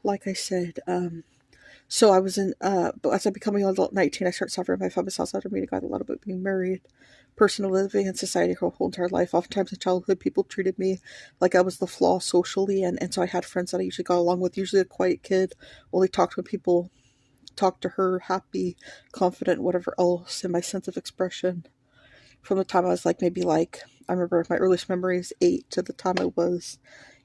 like I said, so I was in, but as I becoming an adult at 19, I started suffering my family's house after meeting a guy a lot about being married, personal living in society her whole entire life. Oftentimes in childhood, people treated me like I was the flaw socially, and so I had friends that I usually got along with, usually a quiet kid, only talked when people talked to her, happy, confident, whatever else, and my sense of expression. From the time I was like, maybe like, I remember my earliest memory is 8 to the time I was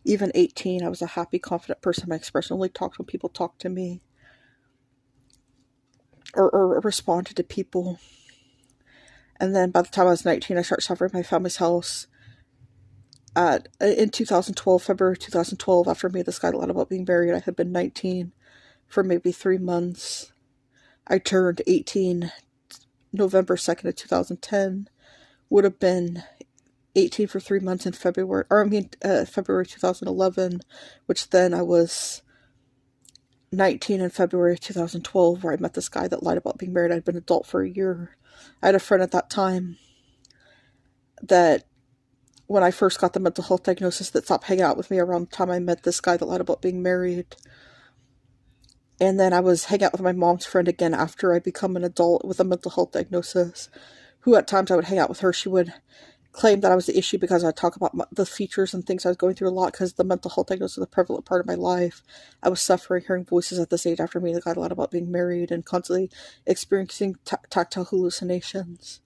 even 18. I was a happy, confident person. My expression only talked when people talked to me or responded to people. And then by the time I was 19, I started suffering my family's house. In 2012, February 2012, after me, this guy lied about being married. I had been 19 for maybe 3 months. I turned 18 November 2nd of 2010. Would have been 18 for 3 months in February, February 2011, which then I was 19 in February 2012, where I met this guy that lied about being married. I'd been an adult for a year. I had a friend at that time that when I first got the mental health diagnosis that stopped hanging out with me around the time I met this guy that lied about being married. And then I was hanging out with my mom's friend again after I become an adult with a mental health diagnosis, who at times I would hang out with her. She would claim that I was the issue because I talk about the features and things I was going through a lot because the mental health diagnosis was a prevalent part of my life. I was suffering, hearing voices at this age after me that got a lot about being married and constantly experiencing tactile hallucinations.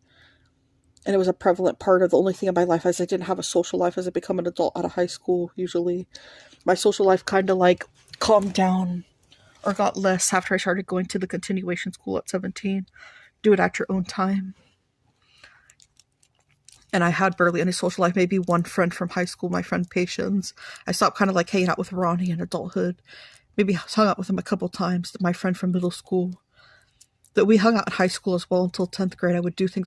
And it was a prevalent part of the only thing in my life as I didn't have a social life as I become an adult out of high school. Usually my social life kind of like calmed down or got less after I started going to the continuation school at 17. Do it at your own time. And I had barely any social life, maybe one friend from high school, my friend Patience. I stopped kind of like hanging out with Ronnie in adulthood. Maybe hung out with him a couple times, my friend from middle school. That we hung out in high school as well until 10th grade. I would do things